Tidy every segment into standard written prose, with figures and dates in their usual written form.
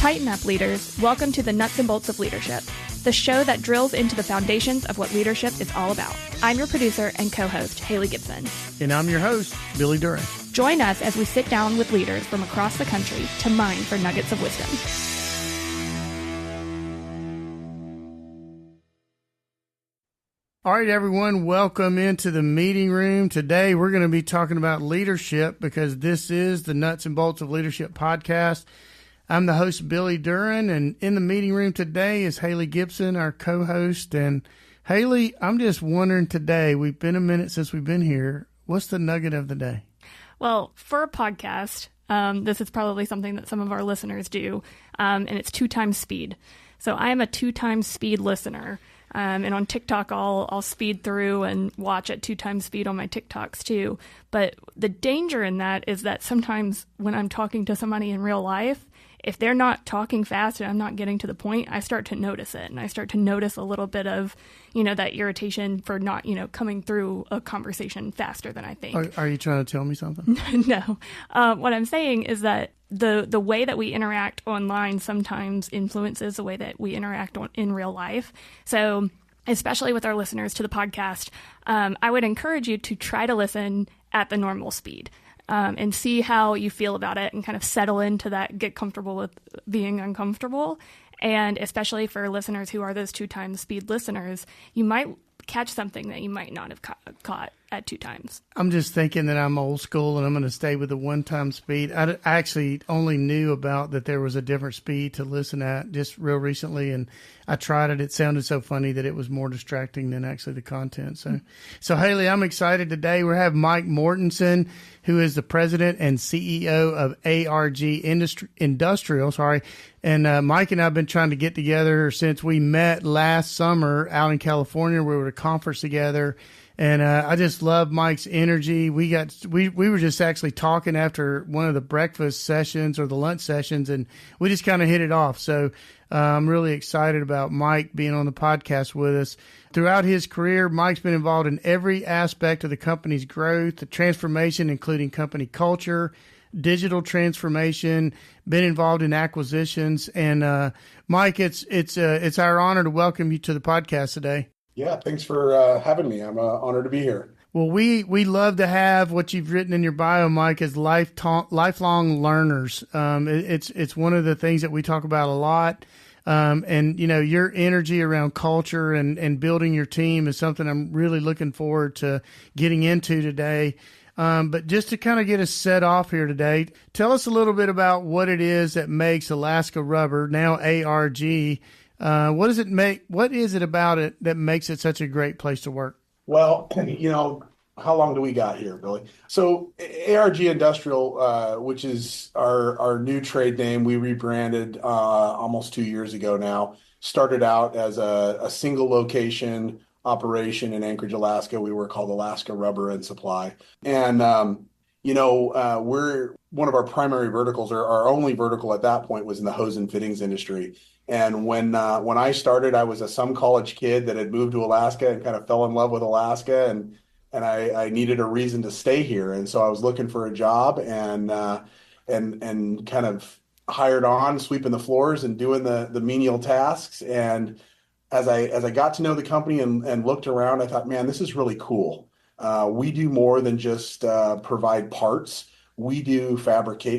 Tighten up, leaders. Welcome to the Nuts and Bolts of Leadership, the show that drills into the foundations of what leadership is all about. I'm your producer and co-host, Hali Gibson. And I'm your host, Billy Duren. Join us as we sit down with leaders from across the country to mine for nuggets of wisdom. All right, everyone, welcome into the meeting room. Today, we're going to be talking about leadership because this is the Nuts and Bolts of Leadership podcast. I'm the host, Billy Duren, and in the meeting room today is Hali Gibson, our co-host. And Hali, I'm just wondering today, we've been a minute since we've been here. What's the nugget of the day? Well, for a podcast, this is probably something that some of our listeners do, and it's 2 times speed. So I am a 2 times speed listener. And on TikTok, I'll speed through and watch at 2 times speed on my TikToks too. But the danger in that is that sometimes when I'm talking to somebody in real life, if they're not talking fast and I'm not getting to the point, I start to notice it. And I start to notice a little bit of, that irritation for not, coming through a conversation faster than I think. Are you trying to tell me something? No. What I'm saying is that the way that we interact online sometimes influences the way that we interact in real life. So especially with our listeners to the podcast, I would encourage you to try to listen at the normal speed. And see how you feel about it and kind of settle into that, get comfortable with being uncomfortable. And especially for listeners who are those 2 times speed listeners, you might catch something that you might not have caught at 2 times. I'm just thinking that I'm old school and I'm going to stay with the 1 time speed. I actually only knew about that there was a different speed to listen at just real recently, and I tried it. It sounded so funny that it was more distracting than actually the content. So Hali, I'm excited today. We have Mike Mortensen, who is the president and CEO of ARG Industrial. And Mike and I have been trying to get together since we met last summer out in California. We were at a conference together. And I just love Mike's energy. We were just actually talking after one of the breakfast sessions or the lunch sessions, and we just kind of hit it off. So I'm really excited about Mike being on the podcast with us. Throughout his career, Mike's been involved in every aspect of the company's growth, the transformation, including company culture, digital transformation, been involved in acquisitions. And Mike, it's our honor to welcome you to the podcast today. Yeah, thanks for having me. I'm honored to be here. Well, we love to have what you've written in your bio, Mike, as lifelong learners. It's one of the things that we talk about a lot. And your energy around culture and building your team is something I'm really looking forward to getting into today. But just to kind of get us set off here today, tell us a little bit about what it is that makes Alaska Rubber, now ARG. What does it make? What is it about it that makes it such a great place to work? Well, how long do we got here, Billy? So ARG Industrial, which is our new trade name, we rebranded almost 2 years ago now. Started out as a single location operation in Anchorage, Alaska. We were called Alaska Rubber and Supply. And, we're one of our primary verticals, or our only vertical at that point, was in the hose and fittings industry. And when I started, I was some college kid that had moved to Alaska and kind of fell in love with Alaska, and I needed a reason to stay here. And so I was looking for a job and kind of hired on, sweeping the floors and doing the menial tasks. And as I got to know the company and looked around, I thought, man, this is really cool. We do more than just provide parts. We do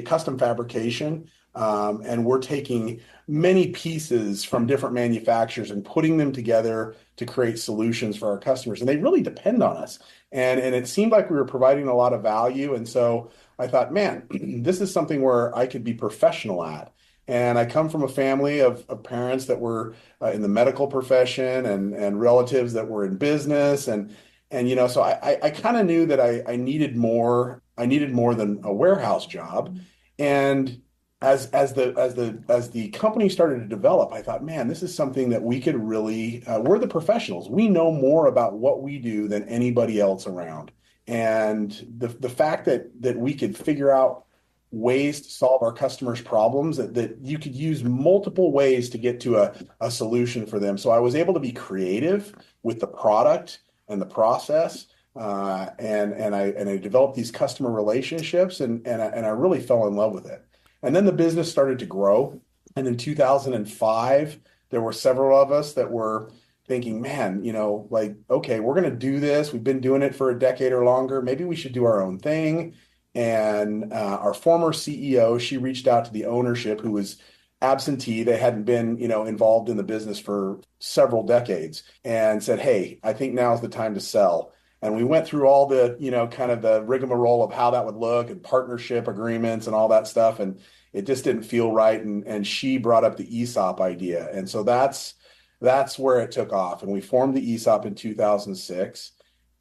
custom fabrication. And we're taking many pieces from different manufacturers and putting them together to create solutions for our customers. And they really depend on us. And it seemed like we were providing a lot of value. And so I thought, man, this is something where I could be professional at. And I come from a family of parents that were in the medical profession and relatives that were in business. And so I kind of knew that I needed more. I needed more than a warehouse job. And as the company started to develop, I thought, man, this is something that we could really, we're the professionals. We know more about what we do than anybody else around. And the fact that we could figure out ways to solve our customers' problems, that you could use multiple ways to get to a solution for them. So I was able to be creative with the product and the process. And I developed these customer relationships and I really fell in love with it. And then the business started to grow. And in 2005, there were several of us that were thinking, man, like, okay, we're going to do this. We've been doing it for a decade or longer. Maybe we should do our own thing. And our former CEO, she reached out to the ownership, who was absentee. They hadn't been, involved in the business for several decades, and said, hey, I think now's the time to sell. And we went through all the, kind of the rigmarole of how that would look and partnership agreements and all that stuff. And it just didn't feel right. And she brought up the ESOP idea. And so that's where it took off. And we formed the ESOP in 2006.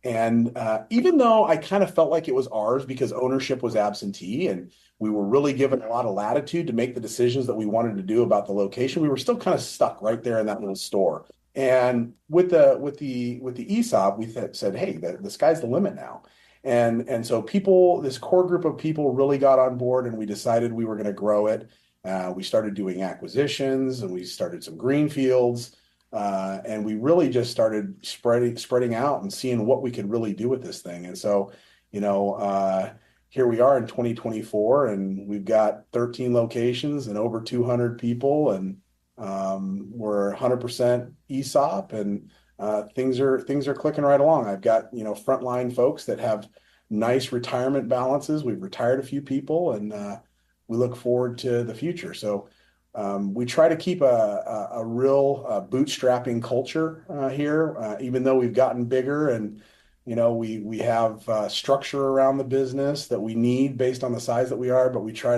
And even though I kind of felt like it was ours because ownership was absentee and we were really given a lot of latitude to make the decisions that we wanted to do about the location, we were still kind of stuck right there in that little store. And with the ESOP, we said, hey, the sky's the limit now. And so this core group of people really got on board, and we decided we were going to grow it. We started doing acquisitions, and we started some greenfields. And we really just started spreading out and seeing what we could really do with this thing. And so, here we are in 2024, and we've got 13 locations and over 200 people, and we're 100% ESOP, and things are clicking right along. I've got frontline folks that have nice retirement balances. We've retired a few people, and we look forward to the future. So. We try to keep a real bootstrapping culture here, even though we've gotten bigger, and we have structure around the business that we need based on the size that we are. But we try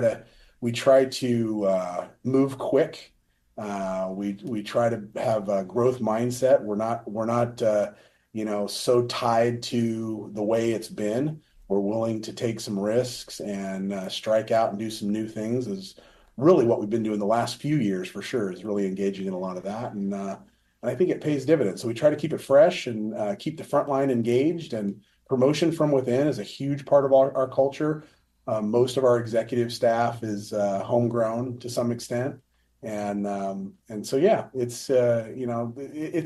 to move quick. We try to have a growth mindset. We're not so tied to the way it's been. We're willing to take some risks and strike out and do some new things. Is really what we've been doing the last few years, for sure, is really engaging in a lot of that. And I think it pays dividends. So we try to keep it fresh and keep the front line engaged. And promotion from within is a huge part of our culture. Most of our executive staff is homegrown to some extent. And so, yeah, it's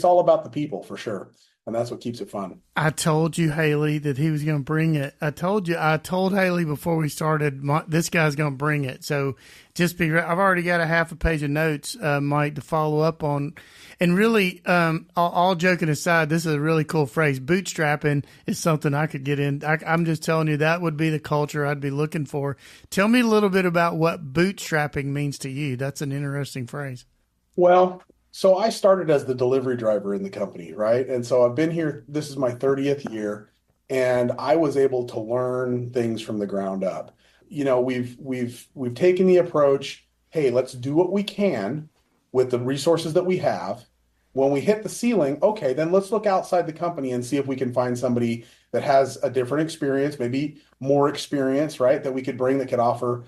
all about the people, for sure. And that's what keeps it fun. I told you, Hali, that he was going to bring it. I told Hali before we started, this guy's going to bring it. So just I've already got a half a page of notes, Mike, to follow up on. And really, all joking aside, this is a really cool phrase. Bootstrapping is something I could get in. I'm just telling you, that would be the culture I'd be looking for. Tell me a little bit about what bootstrapping means to you. That's an interesting phrase. Well, so I started as the delivery driver in the company, right? And so I've been here, this is my 30th year, and I was able to learn things from the ground up. We've taken the approach, hey, let's do what we can with the resources that we have. When we hit the ceiling, okay, then let's look outside the company and see if we can find somebody that has a different experience, maybe more experience, right? That we could bring that could offer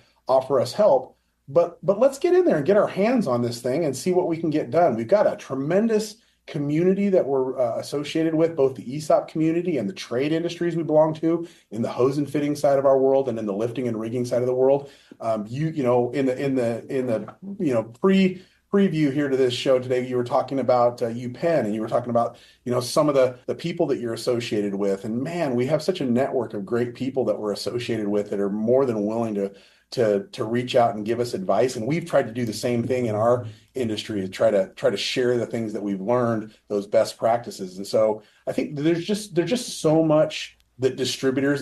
us help. But let's get in there and get our hands on this thing and see what we can get done. We've got a tremendous community that we're associated with, both the ESOP community and the trade industries we belong to, in the hose and fitting side of our world and in the lifting and rigging side of the world. In the preview here to this show today, you were talking about UPenn, and you were talking about some of the people that you're associated with. And man, we have such a network of great people that we're associated with that are more than willing to reach out and give us advice. And we've tried to do the same thing in our industry, to try to share the things that we've learned, those best practices. And so I think there's just so much that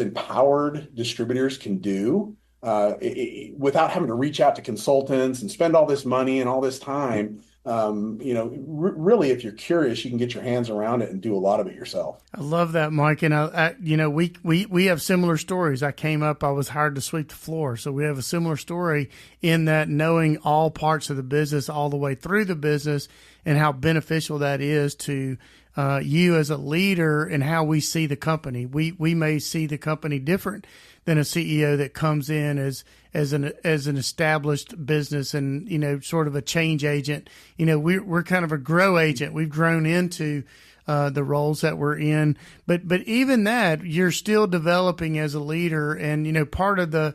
empowered distributors can do without having to reach out to consultants and spend all this money and all this time. Really, if you're curious, you can get your hands around it and do a lot of it yourself. I love that, Mike. And we have similar stories. I was hired to sweep the floor. So we have a similar story in that, knowing all parts of the business all the way through the business, and how beneficial that is to you as a leader and how we see the company. We may see the company different than a CEO that comes in as an established business and, sort of a change agent. We're kind of a grow agent. We've grown into the roles that we're in, but even that, you're still developing as a leader. And, part of the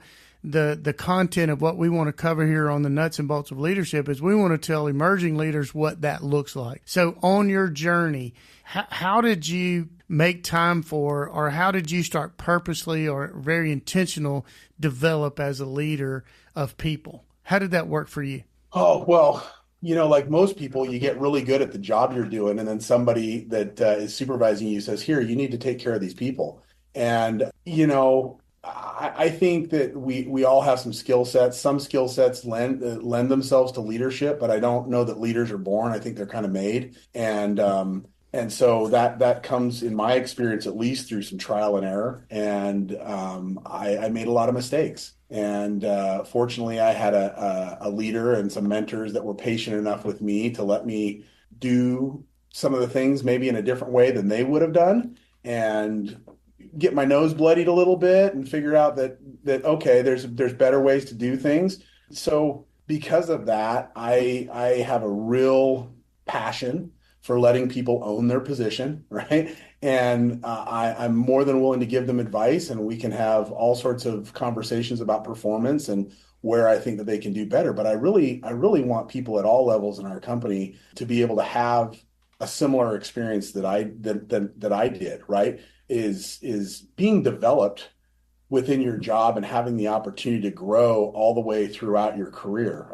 content of what we want to cover here on the nuts and bolts of leadership is we want to tell emerging leaders what that looks like. So on your journey, how did you make time for, or how did you start purposely or very intentional develop as a leader of people? How did that work for you? Oh, well, like most people, you get really good at the job you're doing, and then somebody that is supervising you says, "Here, you need to take care of these people." And, I think that we all have some skill sets. Some skill sets lend themselves to leadership, but I don't know that leaders are born. I think they're kind of made. And so that comes, in my experience, at least through some trial and error. And I made a lot of mistakes. And fortunately, I had a leader and some mentors that were patient enough with me to let me do some of the things maybe in a different way than they would have done, and get my nose bloodied a little bit and figure out that okay, there's better ways to do things. So because of that, I have a real passion for letting people own their position, right? And I'm more than willing to give them advice, and we can have all sorts of conversations about performance and where I think that they can do better. But I really want people at all levels in our company to be able to have a similar experience that I did, right? Is being developed within your job and having the opportunity to grow all the way throughout your career.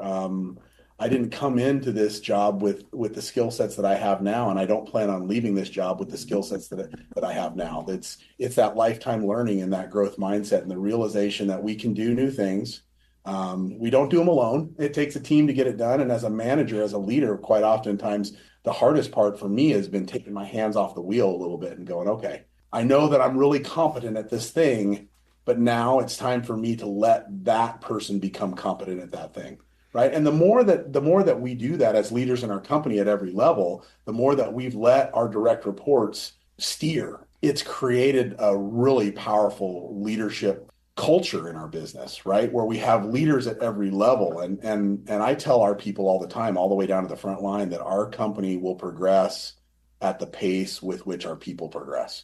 I didn't come into this job with the skill sets that I have now, and I don't plan on leaving this job with the skill sets that I have now. It's that lifetime learning and that growth mindset and the realization that we can do new things. We don't do them alone. It takes a team to get it done. And as a manager, as a leader, quite oftentimes the hardest part for me has been taking my hands off the wheel a little bit and going, okay, I know that I'm really competent at this thing, but now it's time for me to let that person become competent at that thing. Right. And the more that we do that as leaders in our company at every level, the more that we've let our direct reports steer. It's created a really powerful leadership culture in our business, right? Where we have leaders at every level. And I tell our people all the time, all the way down to the front line, that our company will progress at the pace with which our people progress.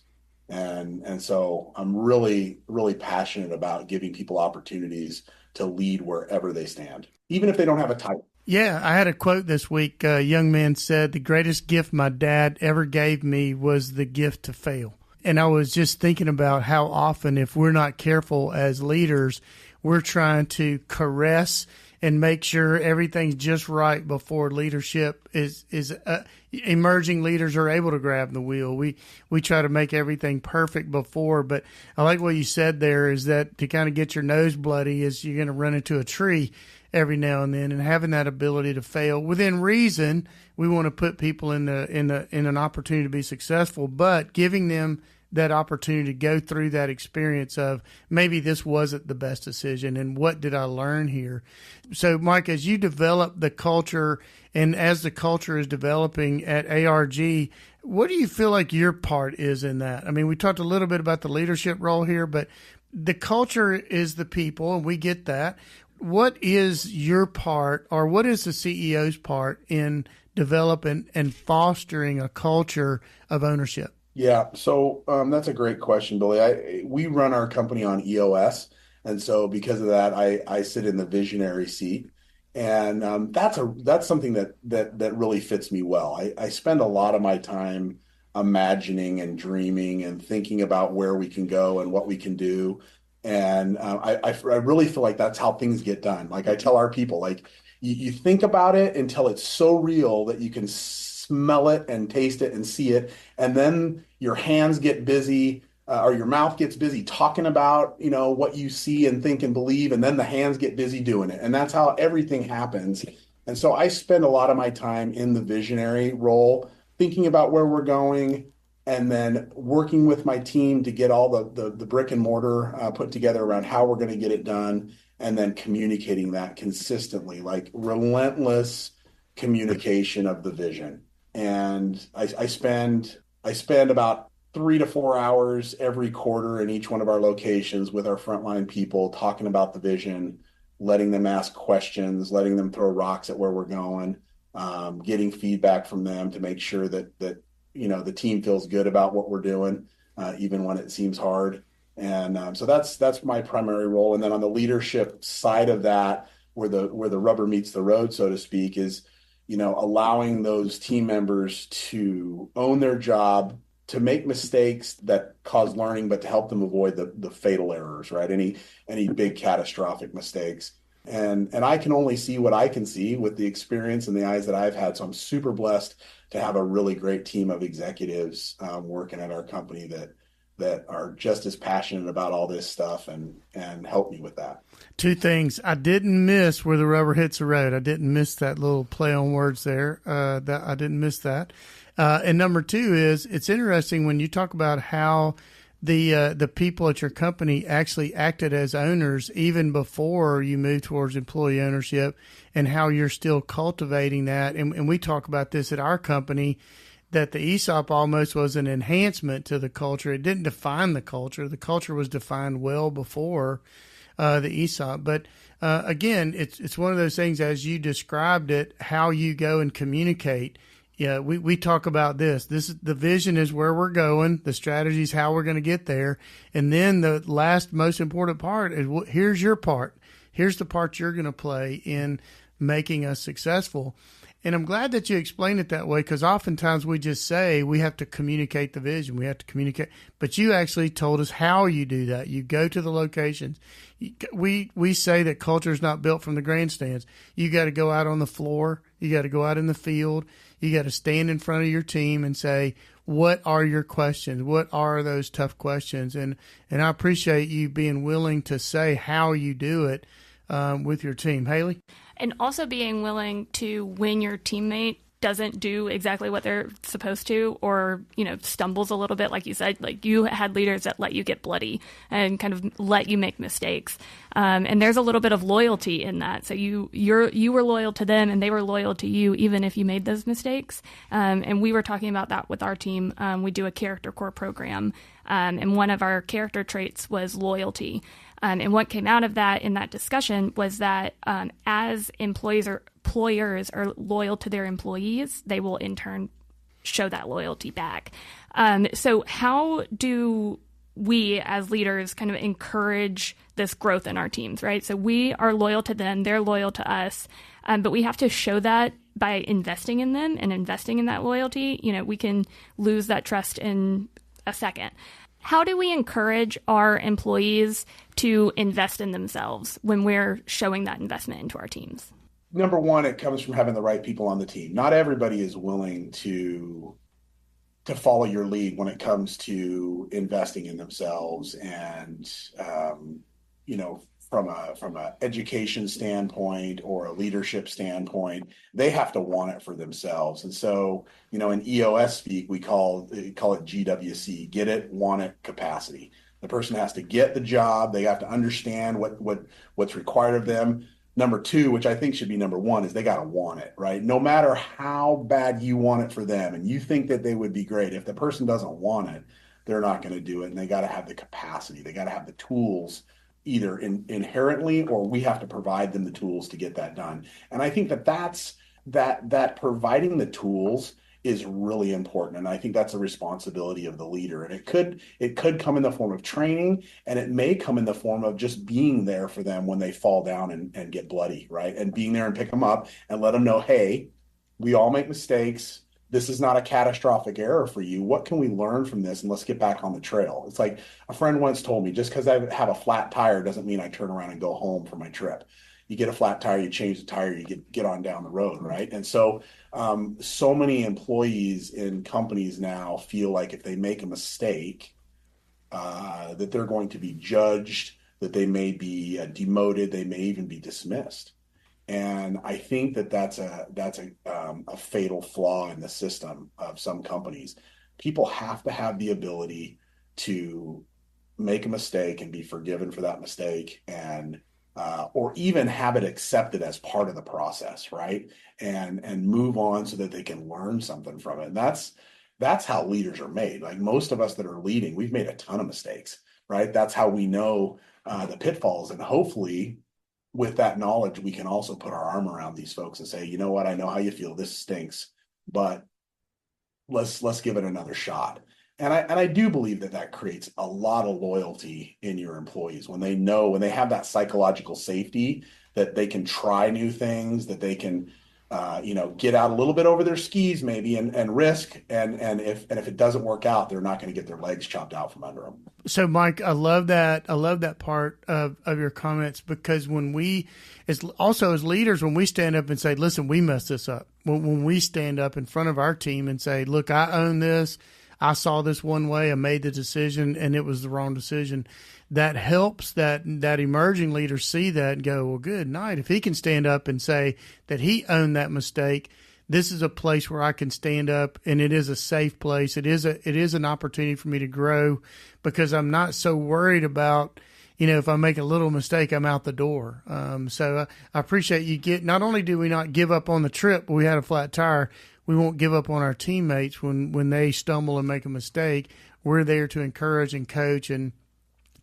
And so I'm really, really passionate about giving people opportunities to lead wherever they stand, even if they don't have a title. Yeah, I had a quote this week. A young man said, "The greatest gift my dad ever gave me was the gift to fail." And I was just thinking about how often, if we're not careful as leaders, we're trying to caress and make sure everything's just right before leadership is emerging leaders are able to grab the wheel. We try to make everything perfect before, but I like what you said there, is that to kind of get your nose bloody is you're going to run into a tree every now and then, and having that ability to fail within reason. We want to put people in an opportunity to be successful, but giving them that opportunity to go through that experience of maybe this wasn't the best decision and what did I learn here. So Mike, as you develop the culture and as the culture is developing at ARG, what do you feel like your part is in that? I mean, we talked a little bit about the leadership role here, but the culture is the people, and we get that. What is your part, or what is the CEO's part in developing and fostering a culture of ownership? Yeah, so that's a great question, Billy. We run our company on EOS, and so because of that, I sit in the visionary seat, and that's something that really fits me well. I spend a lot of my time imagining and dreaming and thinking about where we can go and what we can do, and I really feel like that's how things get done. Like I tell our people, like you think about it until it's so real that you can smell it and taste it and see it, and then your hands get busy, or your mouth gets busy talking about what you see and think and believe, and then the hands get busy doing it, and that's how everything happens. And so I spend a lot of my time in the visionary role, thinking about where we're going, and then working with my team to get all the brick and mortar put together around how we're going to get it done, and then communicating that consistently, like relentless communication of the vision. And I spend about 3 to 4 hours every quarter in each one of our locations with our frontline people talking about the vision, letting them ask questions, letting them throw rocks at where we're going, getting feedback from them to make sure that the team feels good about what we're doing, even when it seems hard. And so that's my primary role. And then on the leadership side of that, where the rubber meets the road, so to speak, is allowing those team members to own their job, to make mistakes that cause learning, but to help them avoid the fatal errors, right? Any big catastrophic mistakes. And I can only see what I can see with the experience and the eyes that I've had. So I'm super blessed to have a really great team of executives working at our company that are just as passionate about all this stuff and help me with that. Two things I didn't miss where the rubber hits the road. I didn't miss that little play on words there. That I didn't miss that. And number two is it's interesting when you talk about how the people at your company actually acted as owners even before you moved towards employee ownership, and how you're still cultivating that. And we talk about this at our company, that the ESOP almost was an enhancement to the culture. It didn't define the culture. The culture was defined well before the ESOP. But again, it's one of those things, as you described it, how you go and communicate. Yeah, we talk about this. The vision is where we're going. The strategy is how we're going to get there. And then the last most important part is, here's your part. Here's the part you're going to play in making us successful. And I'm glad that you explained it that way, because oftentimes we just say we have to communicate the vision. We have to communicate. But you actually told us how you do that. You go to the locations. We say that culture is not built from the grandstands. You got to go out on the floor. You got to go out in the field. You got to stand in front of your team and say, what are your questions? What are those tough questions? And I appreciate you being willing to say how you do it with your team. Haley? And also being willing to, when your teammate doesn't do exactly what they're supposed to, or, stumbles a little bit, like you said, like you had leaders that let you get bloody and kind of let you make mistakes. And there's a little bit of loyalty in that. So you were loyal to them and they were loyal to you, even if you made those mistakes. And we were talking about that with our team. We do a character core program. And one of our character traits was loyalty. And what came out of that in that discussion was that as employers are loyal to their employees, they will in turn show that loyalty back. So how do we as leaders kind of encourage this growth in our teams, right? So we are loyal to them, they're loyal to us, but we have to show that by investing in them and investing in that loyalty. We can lose that trust in a second. How do we encourage our employees to invest in themselves when we're showing that investment into our teams? Number one, it comes from having the right people on the team. Not everybody is willing to follow your lead when it comes to investing in themselves, and from a education standpoint or a leadership standpoint, they have to want it for themselves. And so, in EOS speak, we call it GWC: get it, want it, capacity. The person has to get the job. They have to understand what's required of them. Number two, which I think should be number one, is they got to want it, right? No matter how bad you want it for them and you think that they would be great, if the person doesn't want it, they're not going to do it. And they got to have the capacity. They got to have the tools, either inherently, or we have to provide them the tools to get that done. And I think that providing the tools is really important. And I think that's a responsibility of the leader. And it could come in the form of training, and it may come in the form of just being there for them when they fall down and get bloody, right? And being there and pick them up and let them know, hey, we all make mistakes. This is not a catastrophic error for you. What can we learn from this? And let's get back on the trail. It's like a friend once told me, just because I have a flat tire doesn't mean I turn around and go home for my trip. You get a flat tire, you change the tire, you get on down the road, right? And so so many employees in companies now feel like if they make a mistake, that they're going to be judged, that they may be demoted, they may even be dismissed. And I think that's a fatal flaw in the system of some companies. People have to have the ability to make a mistake and be forgiven for that mistake, and or even have it accepted as part of the process, right? And move on so that they can learn something from it. And that's how leaders are made. Like most of us that are leading, we've made a ton of mistakes, right? That's how we know the pitfalls. And hopefully, with that knowledge, we can also put our arm around these folks and say, you know what, I know how you feel. This stinks, but let's give it another shot. And I do believe that creates a lot of loyalty in your employees when they have that psychological safety that they can try new things, that they can get out a little bit over their skis maybe and risk. And if it doesn't work out, they're not going to get their legs chopped out from under them. So, Mike, I love that. I love that part of your comments, because when as leaders, when we stand up and say, listen, we messed this up, when we stand up in front of our team and say, look, I own this, I saw this one way, I made the decision, and it was the wrong decision, that helps that emerging leader see that and go, well, good night. If he can stand up and say that he owned that mistake, this is a place where I can stand up, and it is a safe place. It is an opportunity for me to grow, because I'm not so worried about, if I make a little mistake, I'm out the door. So I appreciate you not only do we not give up on the trip, but we had a flat tire, we won't give up on our teammates when they stumble and make a mistake. We're there to encourage and coach. And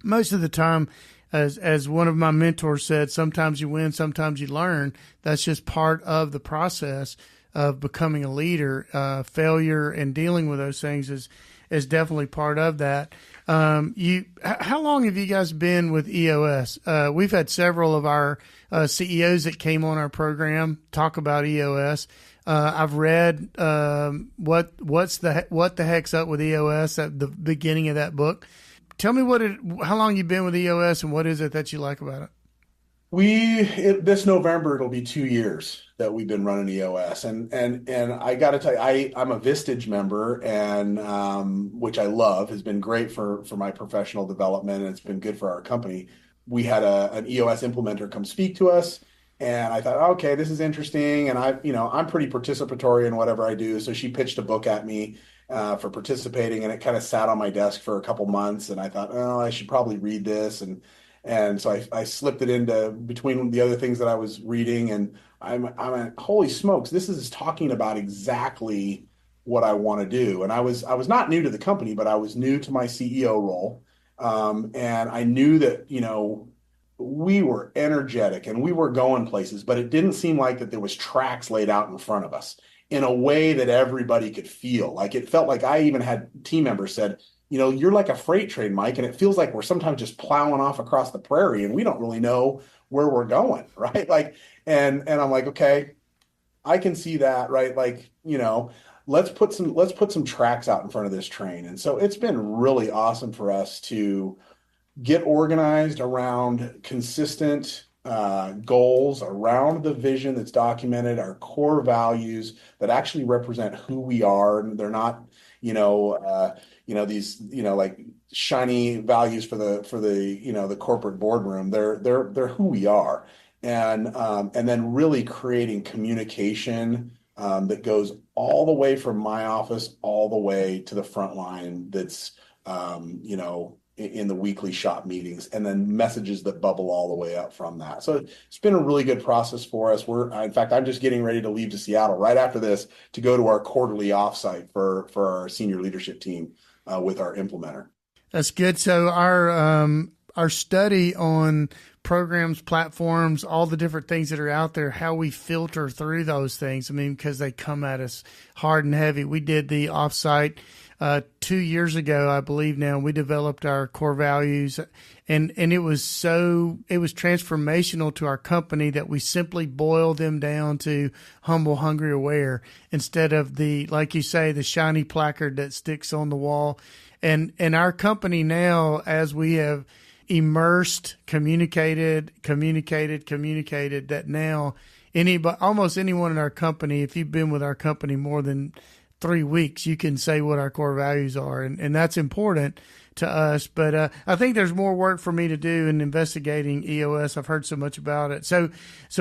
most of the time, as one of my mentors said, sometimes you win, sometimes you learn. That's just part of the process of becoming a leader. Failure and dealing with those things is definitely part of that. How long have you guys been with EOS? We've had several of our CEOs that came on our program talk about EOS. I've read what the heck's up with EOS at the beginning of that book. Tell me how long you've been with EOS, and what is it that you like about it? This November it'll be 2 years that we've been running EOS, and I got to tell you, I'm a Vistage member, and which I love, has been great for my professional development, and it's been good for our company. We had an EOS implementer come speak to us, and I thought, okay, this is interesting, and I'm pretty participatory in whatever I do, so she pitched a book at me for participating, and it kind of sat on my desk for a couple months, and I thought, oh, I should probably read this, and so I slipped it into between the other things that I was reading, and I'm like, holy smokes, this is talking about exactly what I want to do. And I was not new to the company, but I was new to my CEO role, and I knew that we were energetic and we were going places, but it didn't seem like that there was tracks laid out in front of us in a way that everybody could feel. Like, it felt like I even had team members said, you're like a freight train, Mike, and it feels like we're sometimes just plowing off across the prairie and we don't really know where we're going, right? Like, and I'm like, okay, I can see that, right? Like, let's put some tracks out in front of this train. And so it's been really awesome for us to get organized around consistent goals, around the vision that's documented, our core values that actually represent who we are, and they're not, these, like shiny values for the corporate boardroom. They're who we are, and then really creating communication that goes all the way from my office all the way to the front line. That's in the weekly shop meetings, and then messages that bubble all the way up from that. So it's been a really good process for us. In fact, I'm just getting ready to leave to Seattle right after this to go to our quarterly offsite for our senior leadership team with our implementer. That's good. So our study on programs, platforms, all the different things that are out there, how we filter through those things. I mean, because they come at us hard and heavy. We did the offsite 2 years ago, I believe now. We developed our core values, and it was transformational to our company that we simply boiled them down to humble, hungry, aware, instead of like you say, the shiny placard that sticks on the wall. And our company now, as we have immersed, communicated, that now almost anyone in our company, if you've been with our company more than 3 weeks, you can say what our core values are, and that's important to us. But I think there's more work for me to do in investigating EOS. I've heard so much about it. So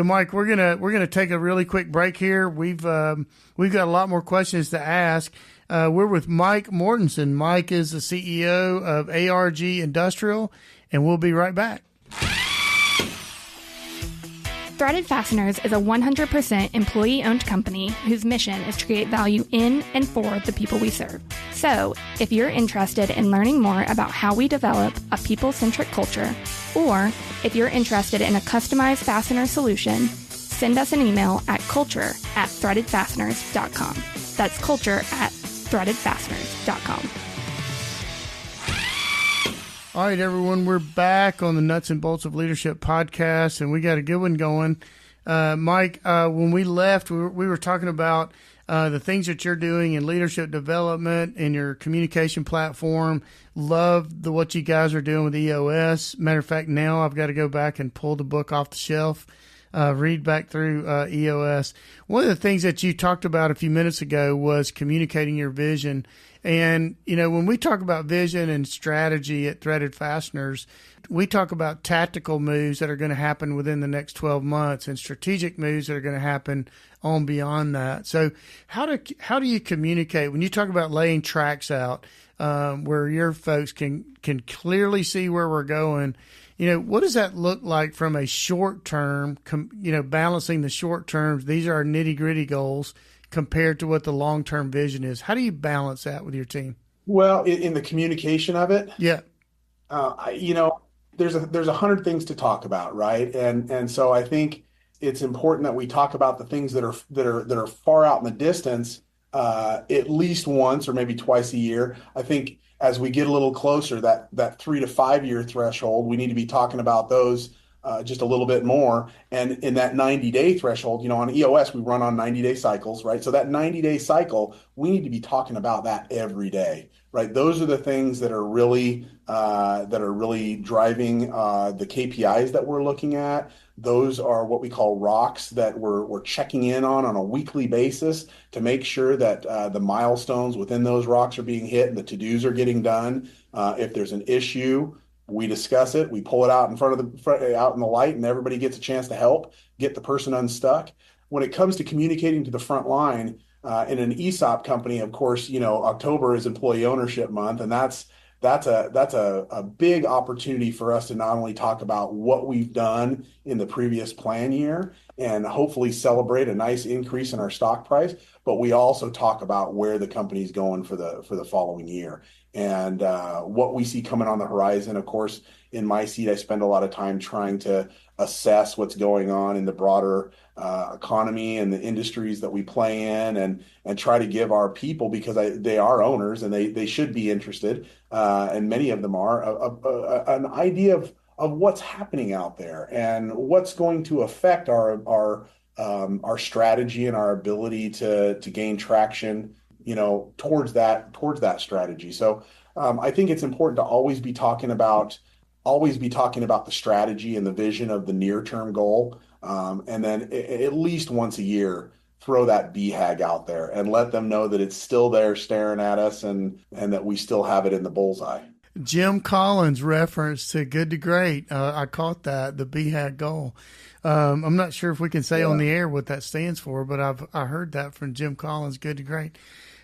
Mike, we're gonna take a really quick break here. We've got a lot more questions to ask. We're with Mike Mortensen. Mike is the CEO of ARG Industrial, and we'll be right back. Threaded Fasteners is a 100% employee-owned company whose mission is to create value in and for the people we serve. So, if you're interested in learning more about how we develop a people-centric culture, or if you're interested in a customized fastener solution, send us an email at culture@threadedfasteners.com. That's culture@threadedfasteners.com. All right, everyone, we're back on the Nuts and Bolts of Leadership podcast, and we got a good one going. Mike, when we left, we were talking about the things that you're doing in leadership development and your communication platform. Love what you guys are doing with EOS. Matter of fact, now I've got to go back and pull the book off the shelf, read back through EOS. One of the things that you talked about a few minutes ago was communicating your vision. And, when we talk about vision and strategy at Threaded Fasteners, we talk about tactical moves that are going to happen within the next 12 months and strategic moves that are going to happen on beyond that. So how do you communicate when you talk about laying tracks out where your folks can clearly see where we're going? What does that look like from a short term, balancing the short terms? These are our nitty gritty goals compared to what the long-term vision is. How do you balance that with your team? Well, in the communication of it, yeah, there's 100 things to talk about, right? And so I think it's important that we talk about the things that are far out in the distance, at least once or maybe twice a year. I think as we get a little closer, that 3 to 5 year threshold, we need to be talking about those just a little bit more. And in that 90-day threshold, on EOS, we run on 90-day cycles, right? So that 90-day cycle, we need to be talking about that every day, right? Those are the things that are really driving the KPIs that we're looking at. Those are what we call rocks that we're checking in on a weekly basis to make sure that the milestones within those rocks are being hit and the to-dos are getting done. If there's an issue, we discuss it. We pull it out out in the light, and everybody gets a chance to help get the person unstuck. When it comes to communicating to the front line, in an ESOP company, of course, October is employee ownership month, and that's a big opportunity for us to not only talk about what we've done in the previous plan year and hopefully celebrate a nice increase in our stock price, but we also talk about where the company's going for the following year. And what we see coming on the horizon. Of course, in my seat, I spend a lot of time trying to assess what's going on in the broader economy and the industries that we play in, and try to give our people, because they are owners and they should be interested, and many of them are, an idea of what's happening out there and what's going to affect our strategy and our ability to gain traction towards that strategy. So I think it's important to always be talking about the strategy and the vision of the near-term goal, and then at least once a year, throw that BHAG out there and let them know that it's still there staring at us, and that we still have it in the bullseye. Jim Collins reference to good to great. I caught that, the BHAG goal. I'm not sure if we can say on the air what that stands for, but I heard that from Jim Collins, good to great.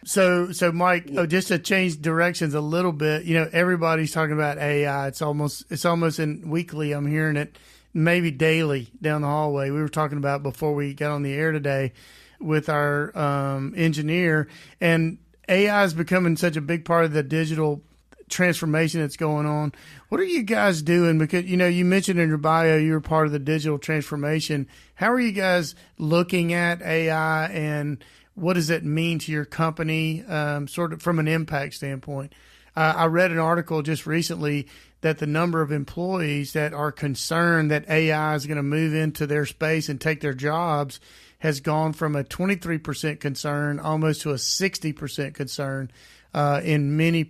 So Mike, just to change directions a little bit, everybody's talking about AI. It's almost in weekly. I'm hearing it maybe daily down the hallway. We were talking about before we got on the air today with our engineer, and AI is becoming such a big part of the digital transformation that's going on. What are you guys doing? Because, you mentioned in your bio, you were part of the digital transformation. How are you guys looking at AI, and what does it mean to your company, sort of from an impact standpoint? I read an article just recently that the number of employees that are concerned that AI is going to move into their space and take their jobs has gone from a 23% concern almost to a 60% concern in many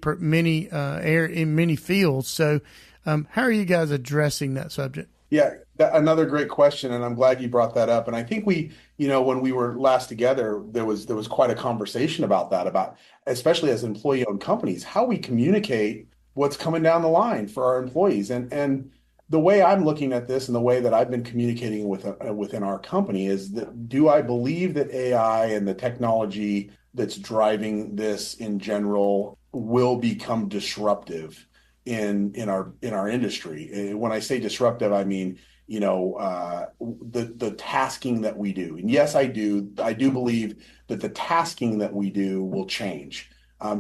fields. So, how are you guys addressing that subject? Yeah, another great question, and I'm glad you brought that up. And I think we, when we were last together, there was quite a conversation about that, about especially as employee-owned companies, how we communicate what's coming down the line for our employees. And the way I'm looking at this, and the way that I've been communicating within our company, is that, do I believe that AI and the technology that's driving this in general will become disruptive in our industry? When I say disruptive, I mean, the tasking that we do. And yes, I do believe that the tasking that we do will change.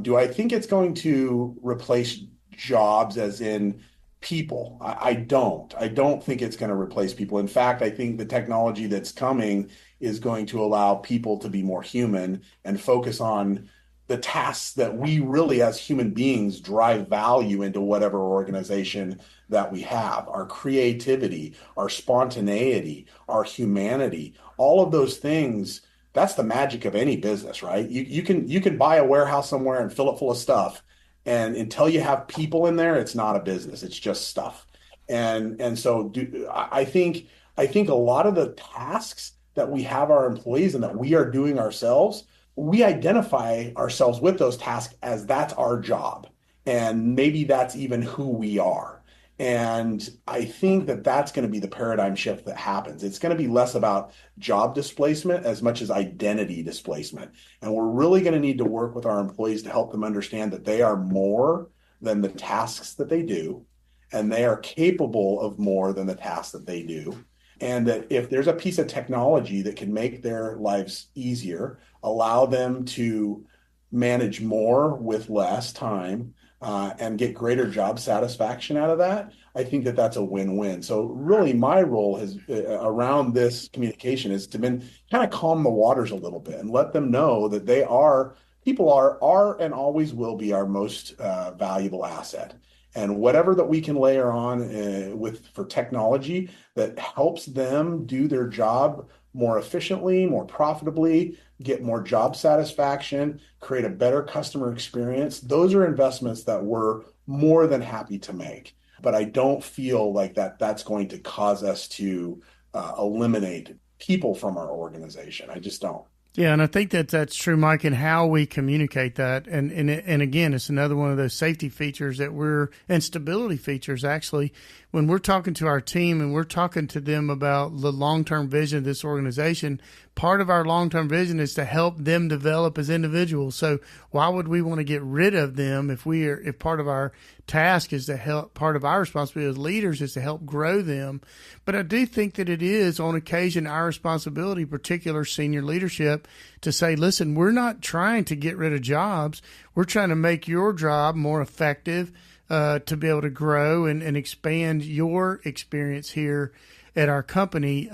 Do I think it's going to replace jobs as in people? I don't think it's going to replace people. In fact, I think the technology that's coming is going to allow people to be more human and focus on the tasks that we really as human beings drive value into whatever organization that we have, our creativity, our spontaneity, our humanity, all of those things. That's the magic of any business, right? You can buy a warehouse somewhere and fill it full of stuff, and until you have people in there, it's not a business. It's just stuff. And so I think a lot of the tasks that we have our employees and that we are doing ourselves, we identify ourselves with those tasks as that's our job. And maybe that's even who we are. And I think that that's going to be the paradigm shift that happens. It's going to be less about job displacement as much as identity displacement. And we're really going to need to work with our employees to help them understand that they are more than the tasks that they do, and they are capable of more than the tasks that they do. And that if there's a piece of technology that can make their lives easier, allow them to manage more with less time, and get greater job satisfaction out of that, I think that that's a win-win. So really my role has around this communication is to been kind of calm the waters a little bit and let them know that people are and always will be our most valuable asset. And whatever that we can layer on for technology that helps them do their job more efficiently, more profitably, get more job satisfaction, create a better customer experience, those are investments that we're more than happy to make. But I don't feel like that's going to cause us to eliminate people from our organization. I just don't. Yeah, and I think that's true, Mike, and how we communicate that. And again, it's another one of those safety features and stability features, actually, when we're talking to our team and we're talking to them about the long-term vision of this organization. Part of our long-term vision is to help them develop as individuals. So why would we want to get rid of them if part of our task is to help, part of our responsibility as leaders is to help grow them? But I do think that it is on occasion our responsibility, particular senior leadership, to say, listen, we're not trying to get rid of jobs. We're trying to make your job more effective, to be able to grow and expand your experience here at our company.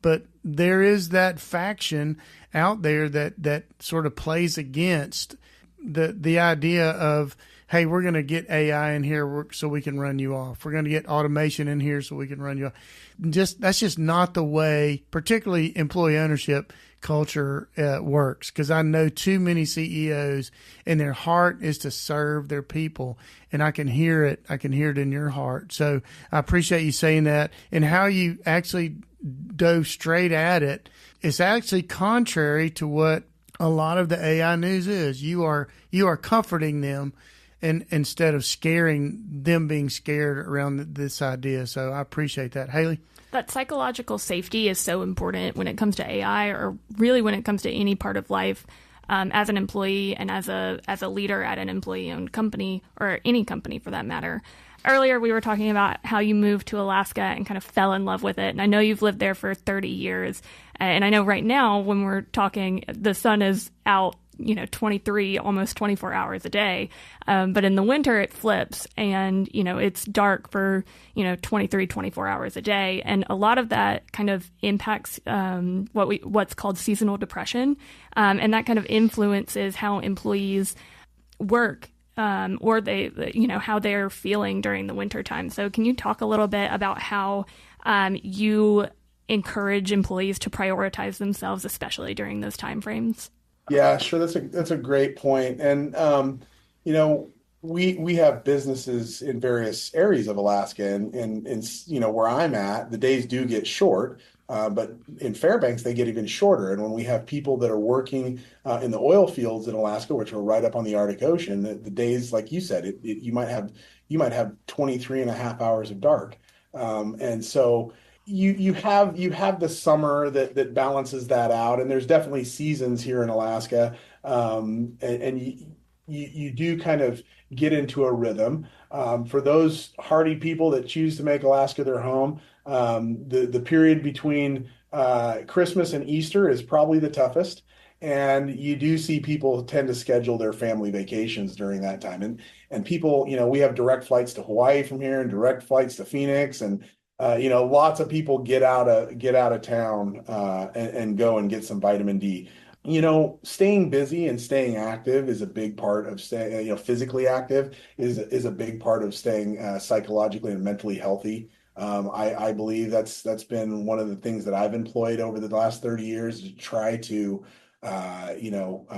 But there is that faction out there that sort of plays against the idea of, hey, we're going to get AI in here so we can run you off. We're going to get automation in here so we can run you off. That's just not the way, particularly employee ownership culture works, because I know too many CEOs and their heart is to serve their people, and I can hear it. I can hear it in your heart. So I appreciate you saying that, and how you actually dove straight at it. It's actually contrary to what a lot of the AI news is. You are comforting them, and instead of scaring them, being scared around this idea. So I appreciate that. Haley? That psychological safety is so important when it comes to AI, or really when it comes to any part of life, as an employee and as a leader at an employee-owned company, or any company for that matter. Earlier, we were talking about how you moved to Alaska and kind of fell in love with it. And I know you've lived there for 30 years. And I know right now, when we're talking, the sun is out, 23, almost 24 hours a day. But in the winter, it flips, and, it's dark for, 23, 24 hours a day. And a lot of that kind of impacts what's called seasonal depression. And that kind of influences how employees work, or how they're feeling during the winter time. So can you talk a little bit about how you encourage employees to prioritize themselves, especially during those time frames? Yeah, sure. That's a great point. And we have businesses in various areas of Alaska, and where I'm at, the days do get short. But in Fairbanks, they get even shorter. And when we have people that are working in the oil fields in Alaska, which are right up on the Arctic Ocean, the days, like you said, you might have 23 and a half hours of dark. And so you have the summer that balances that out, and there's definitely seasons here in Alaska, and you do kind of get into a rhythm. For those hardy people that choose to make Alaska their home, the period between Christmas and Easter is probably the toughest, and you do see people tend to schedule their family vacations during that time. And people, we have direct flights to Hawaii from here and direct flights to Phoenix, and lots of people get out of town and go and get some vitamin D. Staying busy and staying active is a big part of staying, physically active is a big part of staying psychologically and mentally healthy. I believe that's been one of the things that I've employed over the last 30 years to try to,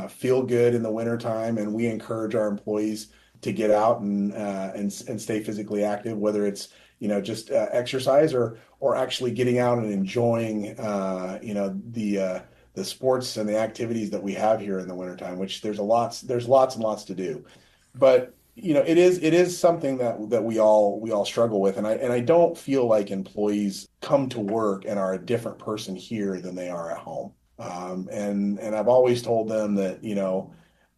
feel good in the wintertime. And we encourage our employees to get out and stay physically active, whether it's, just exercise or actually getting out and enjoying, the sports and the activities that we have here in the wintertime, which there's lots and lots to do. But it is something that we all struggle with, and I don't feel like employees come to work and are a different person here than they are at home. And I've always told them that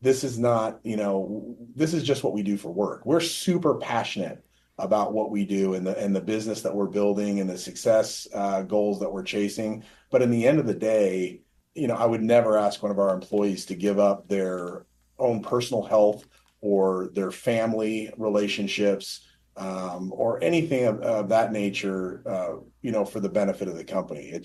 this is not this is just what we do for work. We're super passionate about what we do and the business that we're building and the success goals that we're chasing. But in the end of the day, I would never ask one of our employees to give up their own personal health or their family relationships, or anything of that nature, for the benefit of the company.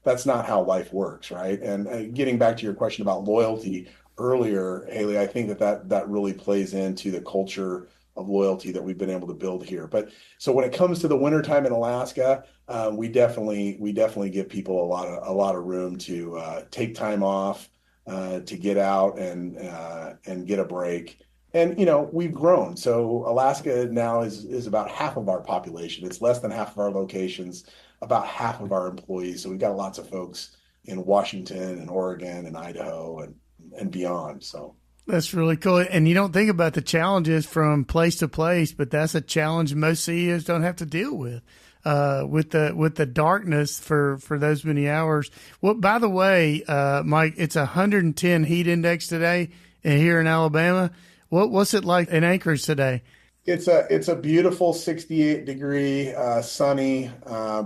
That's not how life works, right? And getting back to your question about loyalty earlier, Haley, I think that really plays into the culture of loyalty that we've been able to build here. But so when it comes to the wintertime in Alaska, we definitely give people a lot of room to take time off, to get out and get a break. And we've grown. So Alaska now is about half of our population. It's less than half of our locations, about half of our employees. So we've got lots of folks in Washington and Oregon and Idaho and beyond. So that's really cool. And you don't think about the challenges from place to place, but that's a challenge most CEOs don't have to deal with the darkness for those many hours. Well, by the way, Mike, it's 110 heat index today here in Alabama. What's it like in Anchorage today? It's a beautiful 68-degree sunny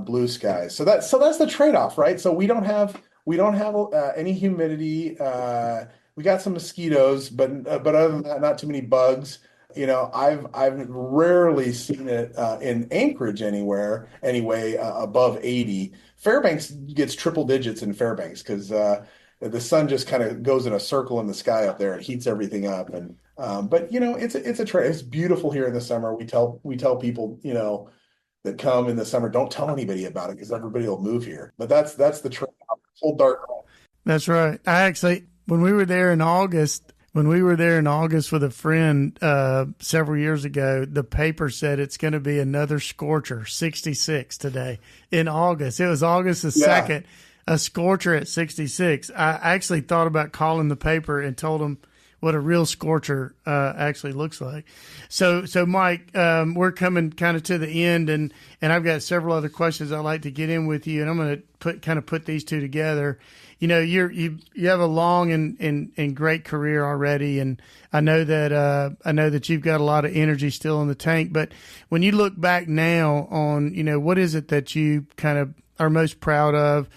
blue skies. So that's the trade-off, right? So we don't have any humidity. We got some mosquitoes, but other than that, not too many bugs. I've rarely seen it in Anchorage anyway, above 80. Fairbanks gets triple digits in Fairbanks because the sun just kind of goes in a circle in the sky up there and heats everything up. And but it's a trade. It's beautiful here in the summer. We tell people that come in the summer, don't tell anybody about it because everybody will move here. But that's the trade. Full dark. That's right. I actually, when we were there in August with a friend several years ago, the paper said it's going to be another scorcher, 66 today in August. It was August the 2nd, a scorcher at 66. I actually thought about calling the paper and told them what a real scorcher actually looks like. So Mike, we're coming kind of to the end, and I've got several other questions I'd like to get in with you, and I'm going to put these two together. You have a long and great career already, and I know that you've got a lot of energy still in the tank. But when you look back now on, what is it that you kind of are most proud of,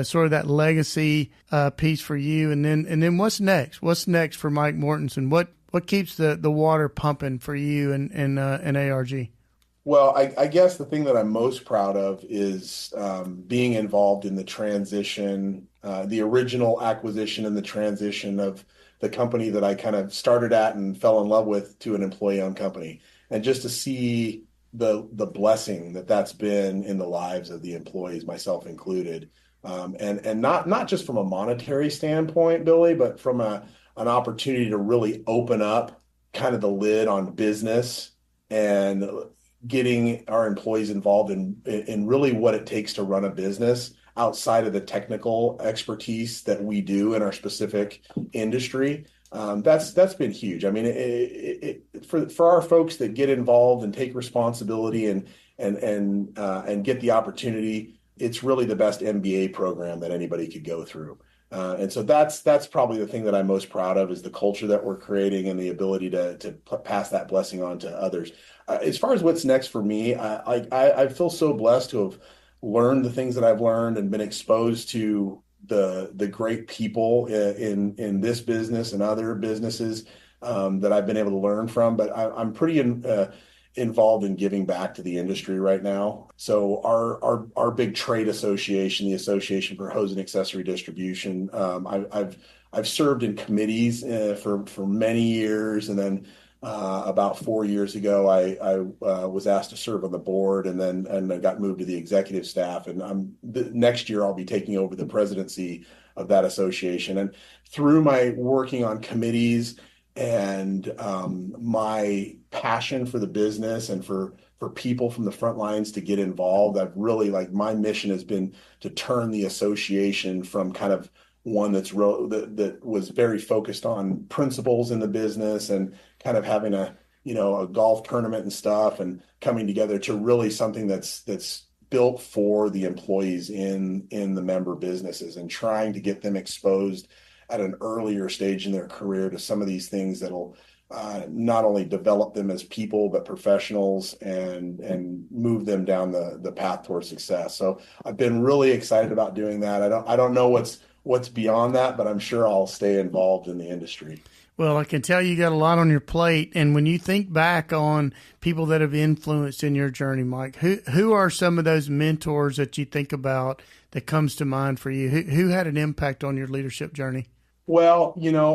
sort of that legacy piece for you, and then what's next? What's next for Mike Mortensen? What keeps the water pumping for you and ARG? Well, I guess the thing that I'm most proud of is being involved in the transition, the original acquisition and the transition of the company that I kind of started at and fell in love with to an employee-owned company. And just to see the blessing that's been in the lives of the employees, myself included. And not just from a monetary standpoint, Billy, but from an opportunity to really open up kind of the lid on business and getting our employees involved in really what it takes to run a business outside of the technical expertise that we do in our specific industry. That's been huge. I mean, for our folks that get involved and take responsibility and get the opportunity, it's really the best MBA program that anybody could go through. And so that's probably the thing that I'm most proud of is the culture that we're creating and the ability to pass that blessing on to others. As far as what's next for me, I feel so blessed to have learned the things that I've learned and been exposed to the great people in this business and other businesses that I've been able to learn from. But I'm pretty involved in giving back to the industry right now. So our big trade association, the Association for Hose and Accessory Distribution, I've served in committees for many years, and then about 4 years ago, I was asked to serve on the board, and I got moved to the executive staff. And next year I'll be taking over the presidency of that association. And through my working on committees and my passion for the business and for people from the front lines to get involved, I've really, like, my mission has been to turn the association from kind of one that was very focused on principles in the business and kind of having a golf tournament and stuff and coming together to really something that's built for the employees in the member businesses, and trying to get them exposed at an earlier stage in their career to some of these things that'll not only develop them as people but professionals, and move them down the path towards success. So I've been really excited about doing that. I don't know what's beyond that, but I'm sure I'll stay involved in the industry. Well, I can tell you got a lot on your plate. And when you think back on people that have influenced in your journey, Mike, who are some of those mentors that you think about that comes to mind for you? Who had an impact on your leadership journey? Well,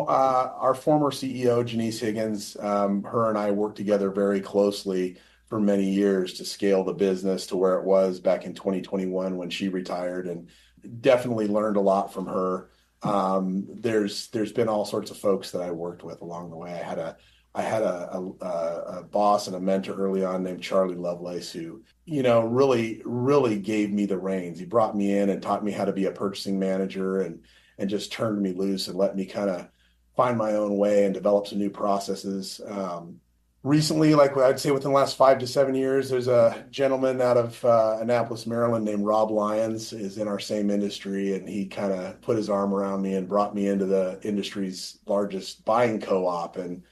our former CEO, Janice Higgins, her and I worked together very closely for many years to scale the business to where it was back in 2021 when she retired, and definitely learned a lot from her. There's been all sorts of folks that I worked with along the way. I had a boss and a mentor early on named Charlie Lovelace, who, really gave me the reins. He brought me in and taught me how to be a purchasing manager, and just turned me loose and let me kind of find my own way and develop some new processes. Recently, like I'd say within the last 5 to 7 years, there's a gentleman out of Annapolis, Maryland named Rob Lyons, is in our same industry, and he kind of put his arm around me and brought me into the industry's largest buying co-op, and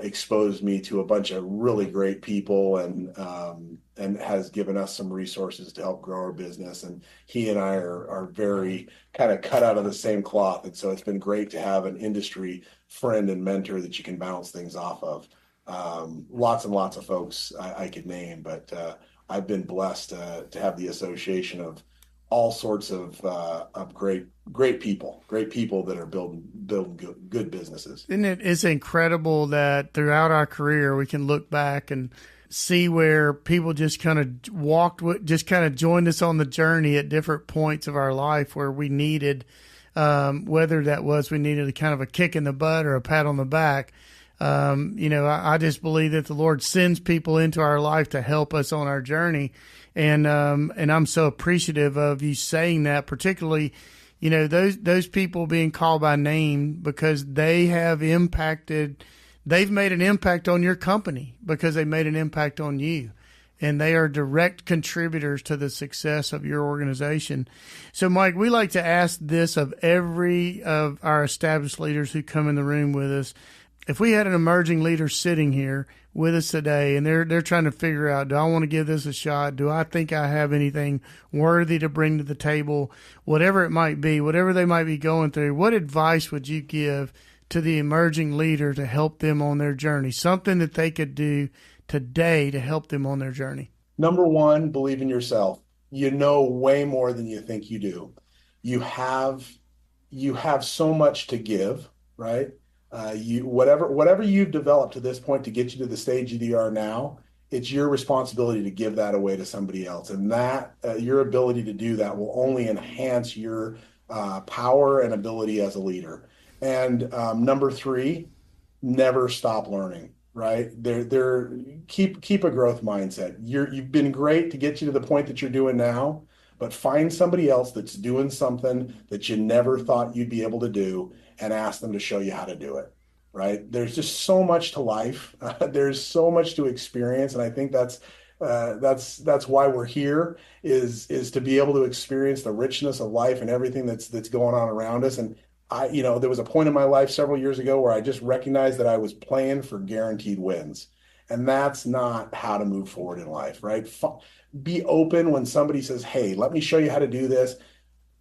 exposed me to a bunch of really great people, and has given us some resources to help grow our business. And he and I are very kind of cut out of the same cloth, and so it's been great to have an industry friend and mentor that you can bounce things off of. Lots and lots of folks I could name, but I've been blessed to have the association of all sorts of great people that are building good businesses. Isn't it? It's incredible that throughout our career we can look back and see where people just kind of just kind of joined us on the journey at different points of our life where we needed, whether that was we needed a kind of a kick in the butt or a pat on the back. I just believe that the Lord sends people into our life to help us on our journey. And I'm so appreciative of you saying that, particularly, those people being called by name, because they've made an impact on your company because they made an impact on you. And they are direct contributors to the success of your organization. So, Mike, we like to ask this of every of our established leaders who come in the room with us. If we had an emerging leader sitting here with us today, and they're trying to figure out, do I want to give this a shot? Do I think I have anything worthy to bring to the table? Whatever it might be, whatever they might be going through, what advice would you give to the emerging leader to help them on their journey? Something that they could do today to help them on their journey. Number one, believe in yourself. You know way more than you think you do. You have so much to give, right? Whatever you've developed to this point to get you to the stage you are now, it's your responsibility to give that away to somebody else. And that your ability to do that will only enhance your power and ability as a leader. And number three, never stop learning, right? Keep a growth mindset. You've been great to get you to the point that you're doing now, but find somebody else that's doing something that you never thought you'd be able to do, and ask them to show you how to do it, right? There's just so much to life. There's so much to experience. And I think that's why we're here is to be able to experience the richness of life and everything that's going on around us. And there was a point in my life several years ago where I just recognized that I was playing for guaranteed wins. And that's not how to move forward in life, right? Be open when somebody says, hey, let me show you how to do this.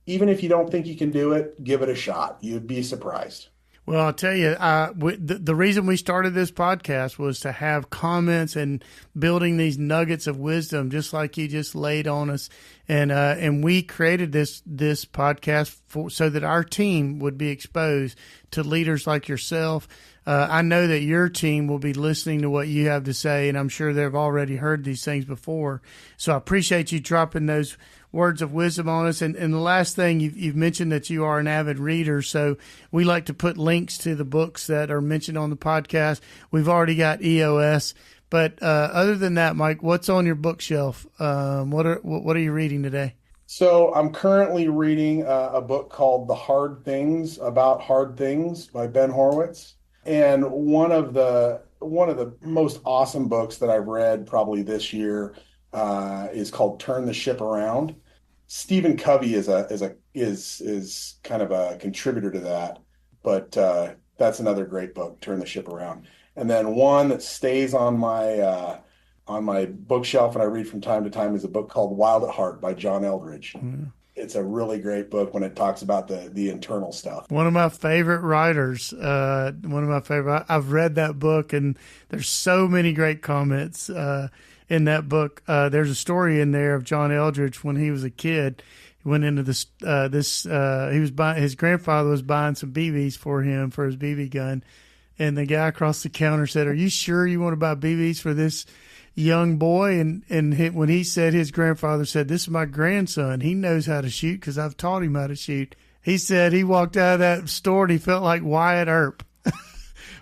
Even if you don't think you can do it, give it a shot. You'd be surprised. Well, I'll tell you, the reason we started this podcast was to have comments and building these nuggets of wisdom, just like you just laid on us. And we created this podcast so that our team would be exposed to leaders like yourself. I know that your team will be listening to what you have to say, and I'm sure they've already heard these things before. So I appreciate you dropping those words of wisdom on us. And the last thing, you've mentioned that you are an avid reader, so we like to put links to the books that are mentioned on the podcast. We've already got EOS. But other than that, Mike, what's on your bookshelf? What are you reading today? So I'm currently reading a book called The Hard Things About Hard Things by Ben Horowitz. And one of the most awesome books that I've read probably this year is called Turn the Ship Around. Stephen Covey is kind of a contributor to that, but that's another great book, Turn the Ship Around. And then one that stays on my bookshelf and I read from time to time is a book called Wild at Heart by John Eldredge. Mm-hmm. It's a really great book when it talks about the internal stuff. One of my favorite writers. I've read that book, and there's so many great comments in that book. There's a story in there of John Eldredge when he was a kid. He went into his grandfather was buying some BBs for him for his BB gun, and the guy across the counter said, "Are you sure you want to buy BBs for this young boy?" And when he said, his grandfather said, "This is my grandson. He knows how to shoot because I've taught him how to shoot." He said he walked out of that store and he felt like Wyatt Earp.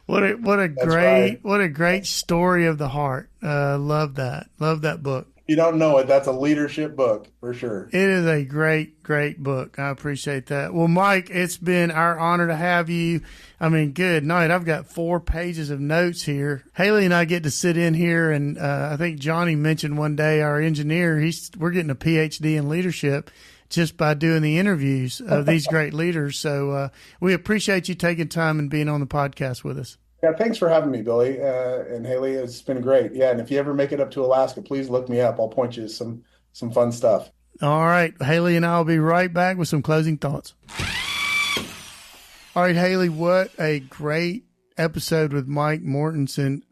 What a great story of the heart. Love that. Love that book. You don't know it. That's a leadership book for sure. It is a great, great book. I appreciate that. Well, Mike, it's been our honor to have you. I mean, good night. I've got 4 pages of notes here. Hali and I get to sit in here, and I think Johnny mentioned one day, our engineer, we're getting a PhD in leadership just by doing the interviews of these great leaders. So we appreciate you taking time and being on the podcast with us. Yeah, thanks for having me, Billy and Hali. It's been great. Yeah, and if you ever make it up to Alaska, please look me up. I'll point you to some fun stuff. All right, Hali and I will be right back with some closing thoughts. All right, Hali, what a great episode with Mike Mortensen.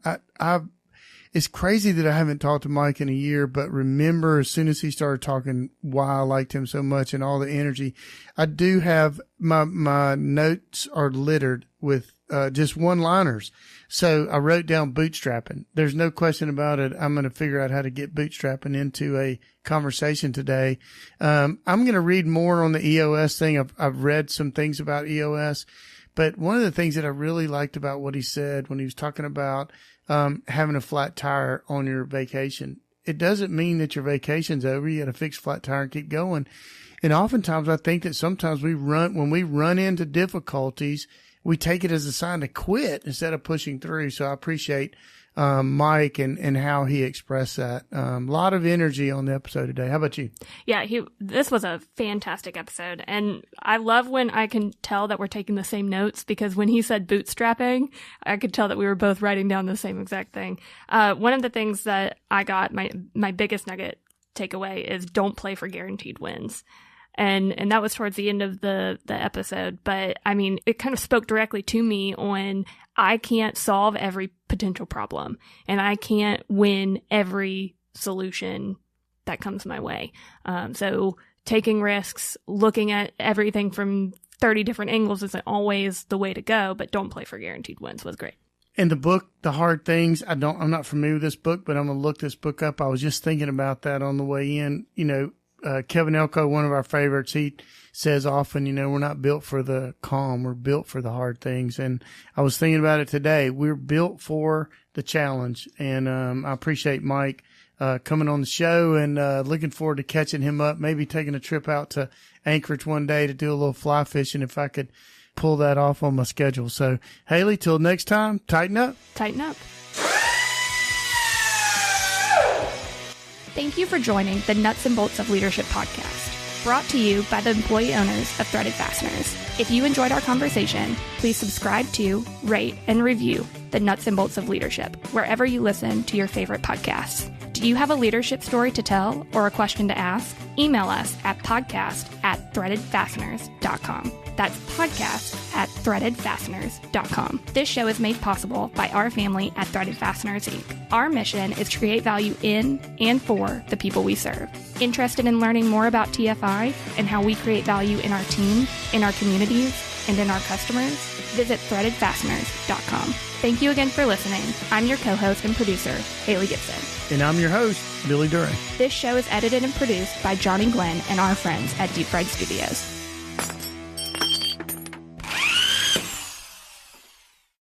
It's crazy that I haven't talked to Mike in a year, but remember as soon as he started talking why I liked him so much and all the energy. I do have my notes are littered with just one-liners. So I wrote down bootstrapping. There's no question about it. I'm going to figure out how to get bootstrapping into a conversation today. I'm going to read more on the EOS thing. I've read some things about EOS, but one of the things that I really liked about what he said when he was talking about having a flat tire on your vacation, it doesn't mean that your vacation's over. You got to fix a flat tire and keep going. And oftentimes I think that sometimes when we run into difficulties, we take it as a sign to quit instead of pushing through. So I appreciate Mike and how he expressed that. A lot of energy on the episode today. How about you? Yeah, this was a fantastic episode. And I love when I can tell that we're taking the same notes, because when he said bootstrapping, I could tell that we were both writing down the same exact thing. One of the things that I got, my biggest nugget takeaway is don't play for guaranteed wins. And that was towards the end of the episode. But I mean, it kind of spoke directly to me on I can't solve every potential problem and I can't win every solution that comes my way. So taking risks, looking at everything from 30 different angles isn't always the way to go, but don't play for guaranteed wins was great. And the book, The Hard Things, I'm not familiar with this book, but I'm going to look this book up. I was just thinking about that on the way in. Kevin Elko, one of our favorites, he says often, we're not built for the calm. We're built for the hard things. And I was thinking about it today. We're built for the challenge. And I appreciate Mike coming on the show and looking forward to catching him up, maybe taking a trip out to Anchorage one day to do a little fly fishing if I could pull that off on my schedule. So, Hali, till next time, tighten up. Tighten up. Thank you for joining the Nuts and Bolts of Leadership podcast, brought to you by the employee owners of Threaded Fasteners. If you enjoyed our conversation, please subscribe to, rate, and review the Nuts and Bolts of Leadership wherever you listen to your favorite podcasts. Do you have a leadership story to tell or a question to ask? Email us at podcast@threadedfasteners.com. That's podcast at threadedfasteners.com. This show is made possible by our family at Threaded Fasteners, Inc. Our mission is to create value in and for the people we serve. Interested in learning more about TFI and how we create value in our team, in our communities, and in our customers? Visit threadedfasteners.com. Thank you again for listening. I'm your co-host and producer, Hali Gibson. And I'm your host, Billy Duren. This show is edited and produced by Johnny Glenn and our friends at Deep Fried Studios.